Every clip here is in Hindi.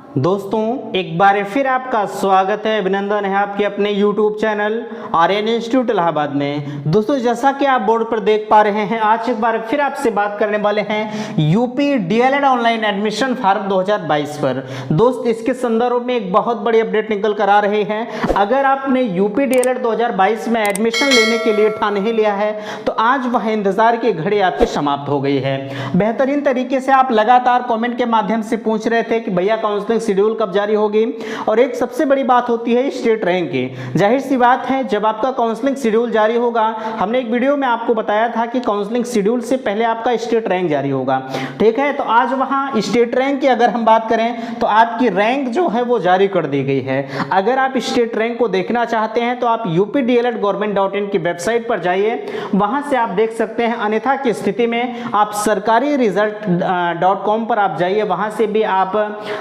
दोस्तों एक बार फिर आपका स्वागत है, अभिनंदन है आपके अपने YouTube channel Aryan institute Allahabad में। दोस्तों जैसा कि आप बोर्ड पर देख पा रहे हैं, आज एक बार फिर आपसे बात करने वाले हैं UP DElEd online admission form 2022 पर। दोस्त इसके संदर्भ में एक बहुत बड़ी अपडेट निकल कर आ रही है। अगर आपने यूपी डीएलएड 2022 में एडमिशन लेने के लिए ठान नहीं लिया है तो आज वह इंतजार की घड़ी आपकी समाप्त हो गई है। बेहतरीन तरीके से आप लगातार कॉमेंट के माध्यम से पूछ रहे थे कि भैया काउंसलिंग शेड्यूल कब जारी होगी, और एक सबसे बड़ी बात होती है स्टेट रैंक की। जाहिर सी बात है जब आपका काउंसलिंग शेड्यूल जारी होगा, हमने एक वीडियो में आपको बताया था कि काउंसलिंग शेड्यूल से पहले आपका स्टेट रैंक जारी होगा, ठीक है। तो आज वहां स्टेट रैंक की अगर हम बात करें तो आपकी रैंक जो है वो जारी कर दी गई है। अगर आप स्टेट रैंक को देखना चाहते हैं तो आप updled.government.in की वेबसाइट पर जाइए, वहां से आप देख सकते हैं। अन्यथा की स्थिति में आप सरकारी रिजल्ट.com पर आप जाइए, वहां से भी आप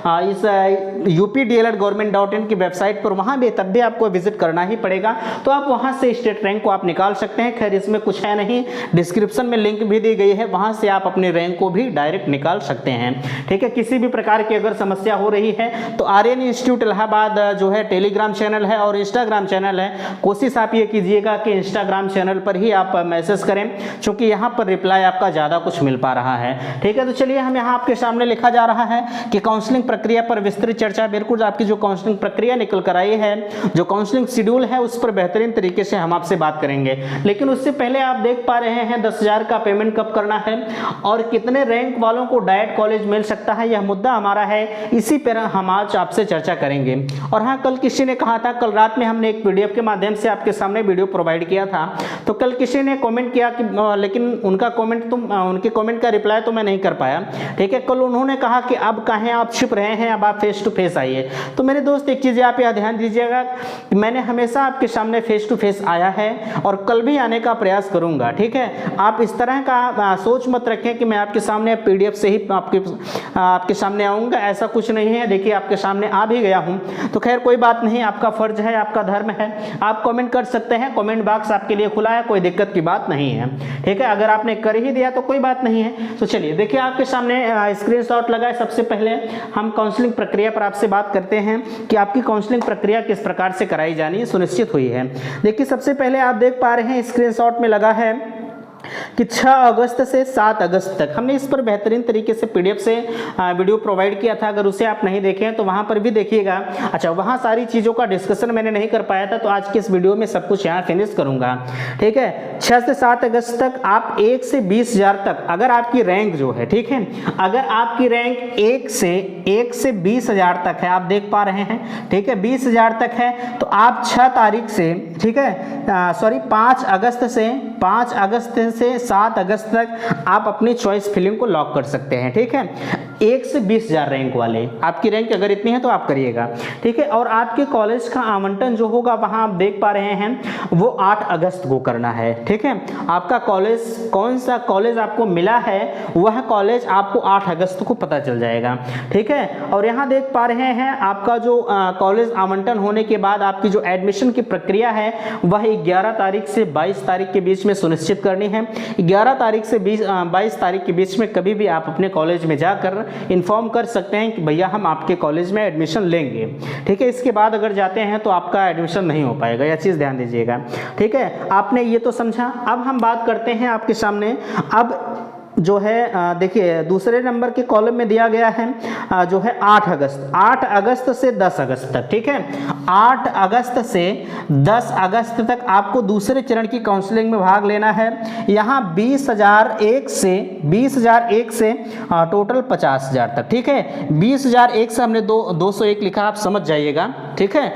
इस updled.government.in की वेबसाइट पर वहां भी तब भी आपको विजिट करना ही पड़ेगा। तो आप वहां से स्टेट रैंक को आप निकाल सकते हैं। खैर इसमें कुछ है नहीं, डिस्क्रिप्शन में लिंक भी दी गई है, वहां से आप अपने रैंक को भी डायरेक्ट निकाल सकते हैं, ठीक है। किसी भी प्रकार की अगर समस्या हो रही है तो आर्यन इंस्टीट्यूट इलाहाबाद जो है टेलीग्राम चैनल है और इंस्टाग्राम चैनल है। कोशिश आप ये कीजिएगा कि इंस्टाग्राम चैनल पर ही आप मैसेज करें, क्योंकि यहाँ पर रिप्लाई आपका ज़्यादा कुछ मिल पा रहा है, ठीक है। तो चलिए हम यहाँ आपके सामने लिखा जा रहा है कि काउंसलिंग प्रक्रिया पर विस्तृत चर्चा। बिल्कुल आपकी जो काउंसलिंग प्रक्रिया निकल कर आई है, जो काउंसलिंग शेड्यूल है, उस पर बेहतरीन तरीके से हम आपसे बात करेंगे। लेकिन उससे पहले आप देख पा रहे हैं 10,000 का पेमेंट कब करना है और कितने रैंक वालों को डायरेक्ट कॉलेज मिल सकता है, यह मुद्दा हमारा है। इसी पर हम आज आपसे चर्चा करेंगे। और हाँ, कल किसी ने कहा था, कल रात में हमने एक पीडीएफ के माध्यम से आपके सामने वीडियो प्रोवाइड किया था, तो कल किसी ने कमेंट किया कि लेकिन उनका कमेंट उनके कमेंट का रिप्लाई तो मैं नहीं कर पाया, ठीक है। कल उन्होंने कहा कि अब कहें आप छिप रहे हैं, अब आप फेस टू फेस आइए। तो मेरे दोस्त एक चीज़ आप यहाँ ध्यान दीजिएगा कि मैंने हमेशा आपके सामने फेस टू फेस आया है और कल भी आने का प्रयास करूंगा, ठीक है। आप इस तरह का सोच मत रखें कि मैं आपके सामने पीडीएफ से ही आपके सामने आऊँगा, ऐसा कुछ नहीं है। देखिए आपके सामने आ भी गया हूँ, तो खैर कोई बात नहीं, आपका फर्ज है, आपका धर्म है, आप कमेंट कर सकते हैं। कमेंट बॉक्स आपके लिए खुला है, कोई दिक्कत की बात नहीं है, ठीक है। अगर आपने कर ही दिया तो कोई बात नहीं है। तो चलिए देखिए आपके सामने स्क्रीनशॉट लगा है। सबसे पहले हम काउंसलिंग प्रक्रिया पर आपसे बात करते हैं कि आपकी काउंसलिंग प्रक्रिया किस प्रकार से कराई जानी सुनिश्चित हुई है। देखिए सबसे पहले आप देख पा रहे हैं स्क्रीनशॉट में लगा है कि 6 अगस्त से 7 अगस्त तक हमने इस पर बेहतरीन तरीके से पीडीएफ से वीडियो प्रोवाइड किया था। अगर उसे आप नहीं देखें तो वहां पर भी देखिएगा। अच्छा, वहां सारी चीज़ों का डिस्कशन मैंने नहीं कर पाया था, तो आज के इस वीडियो में सब कुछ यहाँ फिनिश करूंगा, ठीक है। 6 से 7 अगस्त तक आप 1 से 20,000 तक अगर आपकी रैंक जो है, ठीक है, अगर आपकी रैंक 1 से 20,000 तक है, आप देख पा रहे हैं, ठीक है, 20,000 तक है, तो आप 6 तारीख से, ठीक है, 5 अगस्त से 7 अगस्त तक आप अपनी चॉइस फिलिंग को लॉक कर सकते हैं, ठीक है। 1 से 20,000 रैंक वाले, आपकी रैंक अगर इतनी है तो आप करिएगा, ठीक है। और आपके कॉलेज का आवंटन जो होगा वहां आप देख पा रहे हैं वो 8 अगस्त को करना है, ठीक है। आपका कॉलेज, कौन सा कॉलेज आपको मिला है, वह कॉलेज आपको 8 अगस्त को पता चल जाएगा, ठीक है। और यहाँ देख पा रहे हैं आपका जो कॉलेज आवंटन होने के बाद आपकी जो एडमिशन की प्रक्रिया है वह 11 तारीख से 22 तारीख के बीच में सुनिश्चित करनी है। 11 तारीख से 22 तारीख के बीच में कभी भी आप अपने कॉलेज में जाकर इन्फॉर्म कर सकते हैं कि भैया हम आपके कॉलेज में एडमिशन लेंगे, ठीक है। इसके बाद अगर जाते हैं तो आपका एडमिशन नहीं हो पाएगा, यह चीज़ ध्यान दीजिएगा, ठीक है। आपने ये तो समझा। अब हम बात करते हैं आपके सामने, अब जो है देखिए दूसरे नंबर के कॉलम में दिया गया है जो है 8 अगस्त से 10 अगस्त तक, ठीक है। 8 अगस्त से 10 अगस्त तक आपको दूसरे चरण की काउंसलिंग में भाग लेना है। यहाँ 20,001 से टोटल 50,000 तक, ठीक है। 20,001 से हमने 201 लिखा, आप समझ जाइएगा, ठीक है।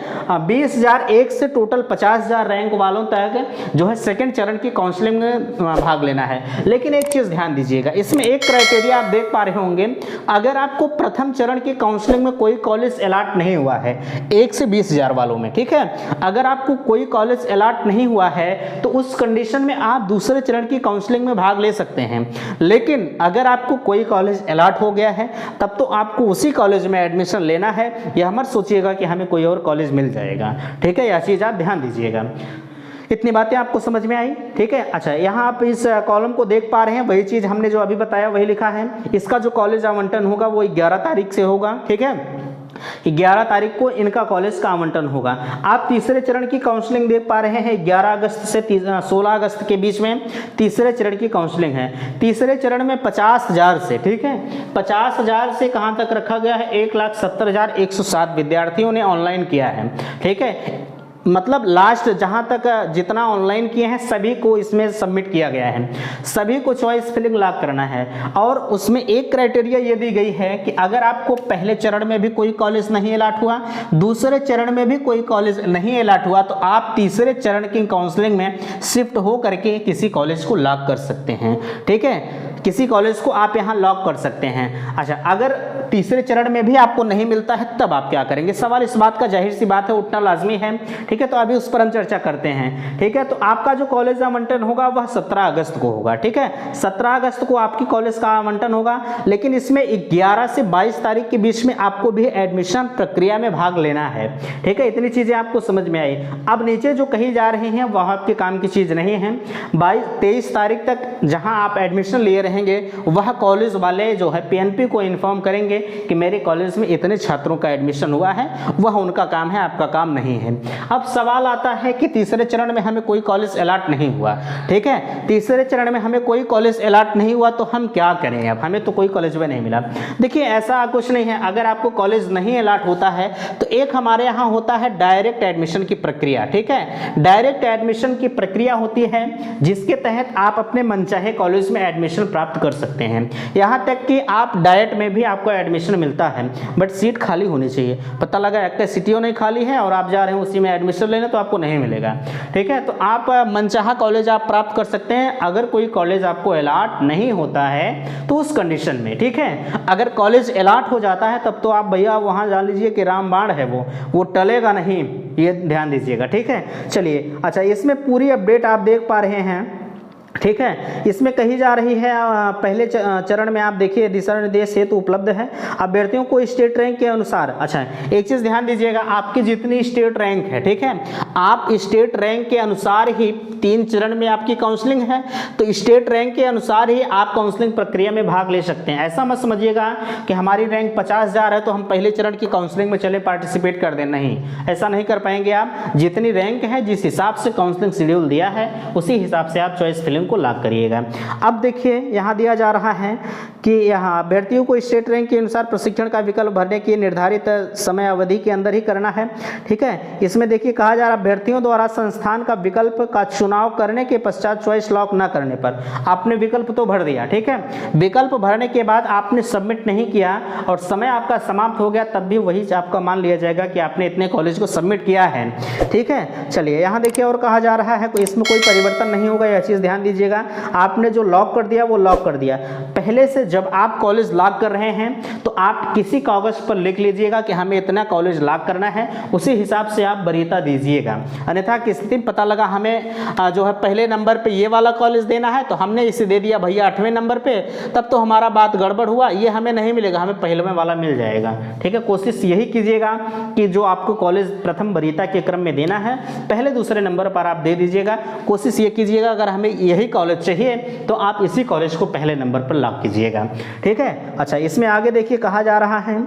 20,001 से टोटल 50,000 रैंक वालों तक जो है सेकंड चरण की काउंसलिंग में भाग लेना है। लेकिन एक चीज़ ध्यान दीजिए, इसमें एक क्राइटेरिया आप देख पा रहे होंगे, अगर आपको प्रथम चरण की काउंसलिंग में कोई कॉलेज अलॉट नहीं हुआ है 1 से 20,000 वालों में, ठीक है, अगर आपको कोई कॉलेज अलॉट नहीं हुआ है तो उस कंडीशन में आप दूसरे चरण की काउंसलिंग में भाग ले सकते हैं। लेकिन अगर आपको कोई कॉलेज अलॉट हो गया है तब तो आपको उसी कॉलेज में एडमिशन लेना है, यह मत सोचिएगा कि हमें कोई और कॉलेज मिल जाएगा, ठीक है। यह चीज़ आप ध्यान दीजिएगा। इतनी बातें आपको समझ में आई, ठीक है। अच्छा, यहाँ आप इस कॉलम को देख पा रहे हैं, वही चीज़ हमने जो अभी बताया वही लिखा है। इसका जो कॉलेज आवंटन होगा वो 11 तारीख से होगा, ठीक है। 11 तारीख को इनका कॉलेज का आवंटन होगा। आप तीसरे चरण की काउंसलिंग देख पा रहे हैं 11 अगस्त से 16 अगस्त के बीच में तीसरे चरण की काउंसलिंग है। तीसरे चरण में 50,000 से, ठीक है, 50,000 से कहां तक रखा गया है, 1,70,107 विद्यार्थियों ने ऑनलाइन किया है, ठीक है। मतलब लास्ट जहां तक जितना ऑनलाइन किए हैं सभी को इसमें सबमिट किया गया है, सभी को चॉइस फिलिंग लॉक करना है। और उसमें एक क्राइटेरिया ये दी गई है कि अगर आपको पहले चरण में भी कोई कॉलेज नहीं अलॉट हुआ, दूसरे चरण में भी कोई कॉलेज नहीं अलॉट हुआ, तो आप तीसरे चरण की काउंसलिंग में शिफ्ट हो करके किसी कॉलेज को लॉक कर सकते हैं, ठीक है, किसी कॉलेज को आप यहाँ लॉक कर सकते हैं। अच्छा, अगर तीसरे चरण में भी आपको नहीं मिलता है तब आप क्या करेंगे, सवाल इस बात का जाहिर सी बात है उठना लाजमी है, ठीक है। तो अभी उस पर हम चर्चा करते हैं, ठीक है। तो आपका जो कॉलेज आवंटन होगा वह 17 अगस्त को होगा, ठीक है, 17 अगस्त को आपकी कॉलेज का आवंटन होगा। लेकिन इसमें 11 से 22 तारीख के बीच में आपको भी एडमिशन प्रक्रिया में भाग लेना है, ठीक है। इतनी चीजें आपको समझ में आई। अब नीचे जो कही जा रही हैं वह आपके काम की चीज नहीं है। 23 तारीख तक जहां आप एडमिशन लिए रहेंगे वह कॉलेज वाले जो है पीएनपी को इन्फॉर्म करेंगे कि मेरे कॉलेज में इतने छात्रों का एडमिशन हुआ है, वह उनका काम है, आपका काम नहीं है। अब सवाल आता है कि तीसरे चरण में हमें कोई कॉलेज अलॉट नहीं हुआ, ठीक है, तीसरे चरण में हमें कोई कॉलेज अलॉट नहीं हुआ तो हम क्या करें, अब हमें तो कोई कॉलेज में नहीं मिला। देखिए ऐसा कुछ नहीं है, अगर आपको कॉलेज नहीं अलॉट होता है तो एक हमारे यहाँ होता है डायरेक्ट एडमिशन की प्रक्रिया, ठीक है। डायरेक्ट एडमिशन की प्रक्रिया होती है जिसके तहत आप अपने मनचाहे कॉलेज में एडमिशन प्राप्त कर सकते हैं। यहाँ तक कि आप डाइट में भी आपको एडमिशन मिलता है, बट सीट खाली होनी चाहिए। पता लगा एक सीटियों नहीं खाली है और आप जा रहे हैं उसी में एडमिशन लेने, तो आपको नहीं मिलेगा, ठीक है। तो आप मनचाहा कॉलेज आप प्राप्त कर सकते हैं अगर कोई कॉलेज आपको अलॉट नहीं होता है तो उस कंडीशन में, ठीक है। अगर कॉलेज अलॉट हो जाता है तब तो आप भैया वहाँ जान लीजिए कि रामबाण है, वो टलेगा नहीं, ये ध्यान दीजिएगा, ठीक है। चलिए, अच्छा, इसमें पूरी अपडेट आप देख पा रहे हैं, ठीक है। इसमें कही जा रही है पहले चरण में आप देखिए दिशा निर्देश हेतु उपलब्ध है अभ्यर्थियों को स्टेट रैंक के अनुसार। अच्छा, एक चीज ध्यान दीजिएगा, आपकी जितनी स्टेट रैंक है, ठीक है, आप स्टेट रैंक के अनुसार ही 3 चरण में आपकी काउंसलिंग है, तो स्टेट रैंक के अनुसार ही आप काउंसलिंग प्रक्रिया में भाग ले सकते हैं। ऐसा मत समझिएगा कि हमारी रैंक 50,000 है तो हम पहले चरण की काउंसलिंग में चले पार्टिसिपेट कर दें, नहीं, ऐसा नहीं कर पाएंगे आप। जितनी रैंक है, जिस हिसाब से काउंसलिंग शेड्यूल दिया है उसी हिसाब से आप चॉइस फिलिंग को लॉक करिएगा। अब देखिए यहाँ दिया जा रहा है कि यहाँ अभ्यर्थियों को स्टेट रैंक के अनुसार प्रशिक्षण का विकल्प भरने की निर्धारित समय अवधि के अंदर ही करना है, ठीक है। इसमें देखिए कहा जा रहा है अभ्यर्थियों द्वारा संस्थान का विकल्प का चुनाव करने के पश्चात चॉइस लॉक न करने पर, आपने विकल्प तो भर दिया, ठीक है, विकल्प भरने के बाद आपने सबमिट नहीं किया और समय आपका समाप्त हो गया, तब भी वही आपका मान लिया जाएगा कि आपने इतने कॉलेज को सबमिट किया है, ठीक है। चलिए यहाँ देखिए और कहा जा रहा है इसमें कोई परिवर्तन नहीं होगा, यह चीज़ ध्यान दीजिएगा। आपने जो लॉक कर दिया वो लॉक कर दिया। पहले से जब आप कॉलेज लॉक कर रहे हैं तो आप किसी कागज पर लिख लीजिएगा कि हमें इतना कॉलेज लॉक करना है, उसी हिसाब से आप वरीयता दीजिएगा। अन्यथा किसी दिन पता लगा हमें जो है पहले नंबर पे ये वाला कॉलेज देना है तो हमने इसे दे दिया भैया 8वें नंबर पे, तब तो हमारा बात गड़बड़ हुआ, ये हमें नहीं मिलेगा, हमें पहलवें वाला मिल जाएगा, ठीक है। कोशिश यही कीजिएगा कि जो आपको कॉलेज प्रथम वरीयता के क्रम में देना है पहले दूसरे नंबर पर आप दे दीजिएगा। कोशिश ये कीजिएगा अगर हमें यही कॉलेज चाहिए तो आप इसी कॉलेज को पहले नंबर पर लॉक कीजिएगा, ठीक है। अच्छा, इसमें आगे देखिए कहा जा रहा है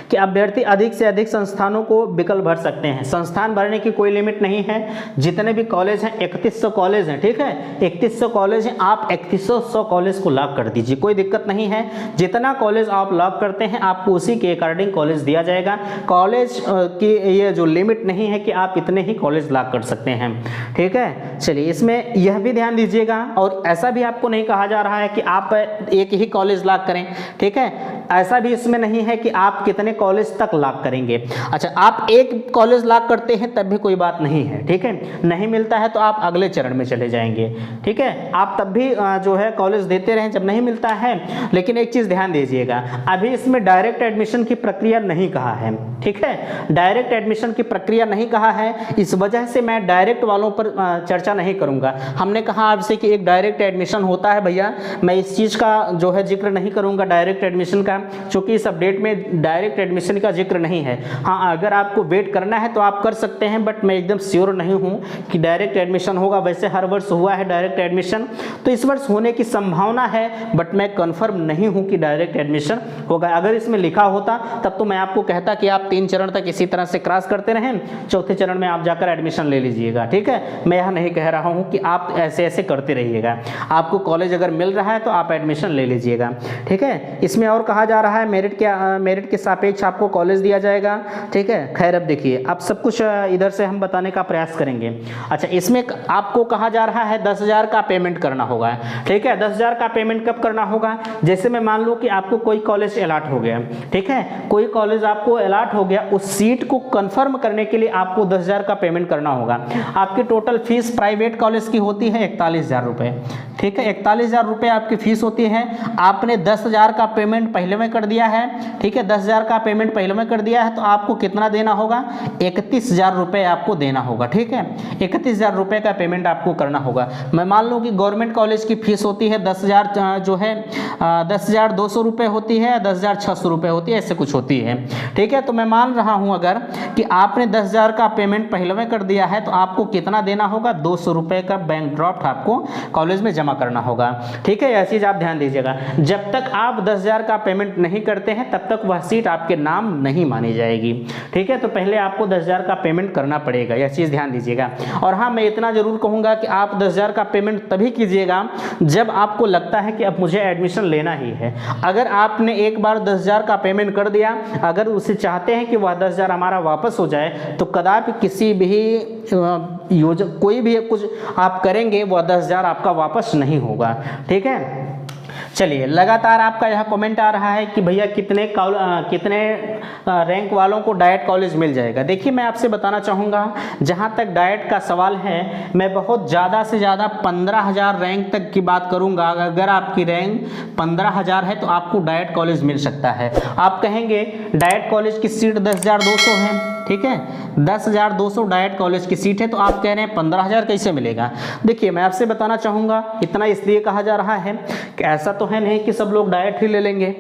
कि अभ्यर्थी अधिक से अधिक संस्थानों को विकल्प भर सकते हैं। संस्थान भरने की कोई लिमिट नहीं है, जितने भी कॉलेज हैं 3100 कॉलेज हैं, ठीक है, 3100 कॉलेज हैं, आप 3100 कॉलेज को लॉक कर दीजिए, कोई दिक्कत नहीं है। जितना कॉलेज आप लॉक करते हैं आपको उसी के अकॉर्डिंग कॉलेज दिया जाएगा। कॉलेज की ये जो लिमिट नहीं है कि आप इतने ही कॉलेज लॉक कर सकते हैं, ठीक है। चलिए इसमें यह भी ध्यान दीजिएगा और ऐसा भी आपको नहीं कहा जा रहा है कि आप एक ही कॉलेज लॉक करें, ठीक है, ऐसा भी इसमें नहीं है कि आप कितने कॉलेज तक लॉक करेंगे। अच्छा, आप एक कॉलेज लॉक करते हैं तब भी कोई बात नहीं है, ठीक है, नहीं मिलता है तो आप अगले चरण में चले जाएंगे, ठीक है, आप तब भी जो है कॉलेज देते रहें जब नहीं मिलता है। लेकिन एक चीज ध्यान दीजिएगा, अभी इसमें डायरेक्ट एडमिशन की प्रक्रिया नहीं कहा है, ठीक है, डायरेक्ट एडमिशन की प्रक्रिया नहीं कहा है, इस वजह से मैं डायरेक्ट वालों पर चर्चा नहीं करूंगा। हमने कहा आपसे कि एक डायरेक्ट एडमिशन होता है भैया, मैं इस चीज का जो है जिक्र नहीं करूंगा डायरेक्ट एडमिशन का, क्योंकि इस अपडेट में डायरेक्ट एडमिशन का जिक्र नहीं है। हाँ, अगर आपको वेट करना है तो आप कर सकते हैं, बट मैं एकदम श्योर नहीं हूँ कि डायरेक्ट एडमिशन होगा। वैसे हर वर्ष हुआ है डायरेक्ट एडमिशन, तो इस वर्ष होने की संभावना है, बट मैं कंफर्म नहीं हूँ कि डायरेक्ट एडमिशन होगा। अगर इसमें लिखा होता तब तो मैं आपको कहता कि आप 3 चरण तक इसी तरह से क्रॉस करते रहें, चौथे चरण में आप जाकर एडमिशन ले लीजिएगा। ठीक है, मैं यह नहीं कह रहा हूँ कि आप ऐसे ऐसे करते रहिएगा। आपको कॉलेज अगर मिल रहा है तो आप एडमिशन ले लीजिएगा। ठीक है, इसमें और कहा जा रहा है मेरिट के सापेक्ष आपको कॉलेज दिया जाएगा। ठीक है, खैर अब देखिए, अब सब कुछ इधर से हम बताने का प्रयास करेंगे। अच्छा, इसमें आपको कहा जा रहा है 10,000 का पेमेंट करना होगा। ठीक है, 10,000 का पेमेंट कब करना होगा? जैसे मैं मान लूँ कि आपको कोई कॉलेज अलॉट हो गया, ठीक है, कोई कॉलेज आपको अलॉट हो गया, उस सीट को कंफर्म करने के लिए आपको 10,000 का पेमेंट करना होगा। आपकी टोटल फीस प्राइवेट कॉलेज की होती है 41,000 रुपये। ठीक है, 41,000 रुपये आपकी फीस होती है। आपने 10,000 का पेमेंट पहले में कर दिया है। ठीक है, 10,000 का पेमेंट पहले में कर दिया है, तो आपको कितना देना होगा? 31,000 रुपये आपको देना होगा। ठीक है, 31,000 रुपये का पेमेंट आपको करना होगा। मैं मान लूँ कि गवर्नमेंट कॉलेज की फीस होती है 10,000 जो है 10,200 रुपये होती है, 10,600 रुपये होती है, ऐसे कुछ होती है। ठीक है, तो मैं मान रहा हूँ अगर कि आपने 10,000 का पेमेंट पहले में कर दिया है, तो आपको कितना देना होगा? 200 रुपये का बैंक ड्राफ्ट आपको कॉलेज में जमा करना होगा। ठीक है, यह चीज़ आप ध्यान दीजिएगा। जब तक आप 10,000 का पेमेंट नहीं करते हैं तब तक वह सीट आपके नाम नहीं मानी जाएगी। ठीक है, तो पहले आपको 10,000 का पेमेंट करना पड़ेगा, यह चीज़ ध्यान दीजिएगा। और हाँ, मैं इतना जरूर कहूँगा कि आप 10,000 का पेमेंट तभी कीजिएगा जब आपको लगता है कि अब मुझे एडमिशन लेना ही है। अगर आपने एक बार 10,000 का पेमेंट कर दिया, अगर उसे चाहते हैं कि वह 10,000 हमारा वापस हो जाए, तो कदापि किसी भी कोई भी कुछ आप करेंगे वह 10,000 आपका वापस नहीं होगा। ठीक है, चलिए, लगातार आपका यह कमेंट आ रहा है कि भैया कितने रैंक वालों को डाइट कॉलेज मिल जाएगा। देखिए, मैं आपसे बताना चाहूँगा, जहाँ तक डाइट का सवाल है, मैं बहुत ज़्यादा से ज़्यादा 15,000 रैंक तक की बात करूँगा। अगर आपकी रैंक 15,000 है तो आपको डाइट कॉलेज मिल सकता है। आप कहेंगे डाइट कॉलेज की सीट 10,200 है। ठीक है, 10,200 डाइट कॉलेज की सीट है, तो आप कह रहे हैं 15,000 कैसे मिलेगा? देखिए, मैं आपसे बताना चाहूँगा, इतना इसलिए कहा जा रहा है कि ऐसा तो है नहीं कि सब लोग डाइट ही ले लेंगे।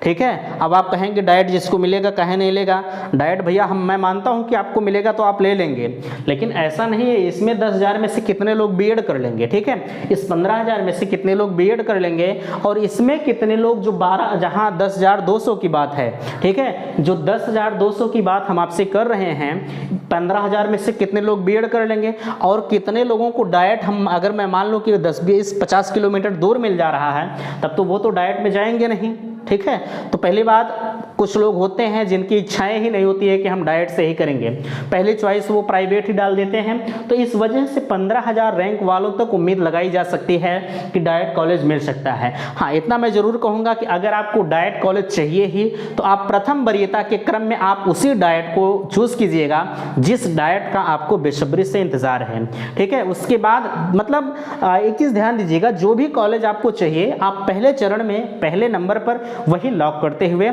ठीक है, अब आप कहेंगे डाइट जिसको मिलेगा कहे नहीं लेगा। डाइट भैया मैं मानता हूँ कि आपको मिलेगा तो आप ले लेंगे, लेकिन ऐसा नहीं है। इसमें 10,000 में से कितने लोग बीएड कर लेंगे? ठीक है, इस 15,000 में से कितने लोग बीएड कर लेंगे, और इसमें कितने लोग जो 12 जहाँ 10,200 की बात है, ठीक है, जो 10,200 की बात हम आपसे कर रहे हैं, 15,000 में से कितने लोग बीएड कर लेंगे, और कितने लोगों को डाइट हम अगर मैं मान लूँ कि 10, 20, 50 किलोमीटर दूर मिल जा रहा है, तब तो वो तो डाइट में जाएंगे नहीं। ठीक है, तो पहली बात, कुछ लोग होते हैं जिनकी इच्छाएं ही नहीं होती है कि हम डाइट से ही करेंगे, पहली चॉइस वो प्राइवेट ही डाल देते हैं। तो इस वजह से 15,000 रैंक वालों तक उम्मीद लगाई जा सकती है कि डाइट कॉलेज मिल सकता है। हाँ, इतना मैं जरूर कहूँगा कि अगर आपको डाइट कॉलेज चाहिए ही, तो आप प्रथम वरीयता के क्रम में आप उसी डाइट को चूज कीजिएगा जिस डाइट का आपको बेसब्री से इंतजार है। ठीक है, उसके बाद मतलब एक चीज़ ध्यान दीजिएगा, जो भी कॉलेज आपको चाहिए, आप पहले चरण में पहले नंबर पर वही लॉक करते हुए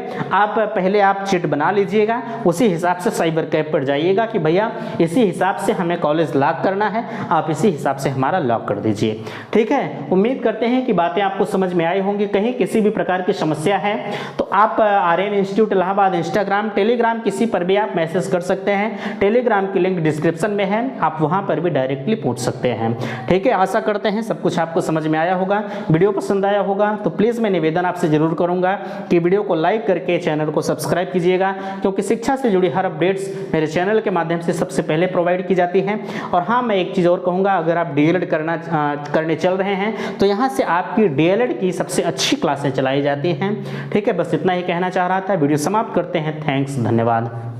पहले आप चिट बना लीजिएगा। उसी हिसाब से साइबर कैफ पर जाइएगा कि भैया इसी हिसाब से हमें कॉलेज लॉक करना है, आप इसी हिसाब से हमारा लॉक कर दीजिए। ठीक है, उम्मीद करते हैं कि बातें आपको समझ में आई होंगी। कहीं किसी भी प्रकार की समस्या है तो आप Aryan institute Allahabad Instagram, Telegram किसी पर भी आप मैसेज कर सकते हैं। टेलीग्राम की लिंक डिस्क्रिप्शन में है, आप वहां पर भी डायरेक्टली पूछ सकते हैं। ठीक है, आशा करते हैं सब कुछ आपको समझ में आया होगा। वीडियो पसंद आया होगा तो प्लीज़ मैं निवेदन आपसे जरूर करूंगा कि वीडियो को लाइक करके चैनल को सब्सक्राइब कीजिएगा, क्योंकि शिक्षा से जुड़ी हर अपडेट्स मेरे चैनल के माध्यम से सबसे पहले प्रोवाइड की जाती हैं। और हाँ, मैं एक चीज़ और कहूँगा, अगर आप डीएलएड करने चल रहे हैं तो यहाँ से आपकी डीएलएड की सबसे अच्छी क्लासें चलाई जाती हैं। ठीक है, बस इतना ही कहना चाह रहा था। वीडियो समाप्त करते हैं। थैंक्स, धन्यवाद।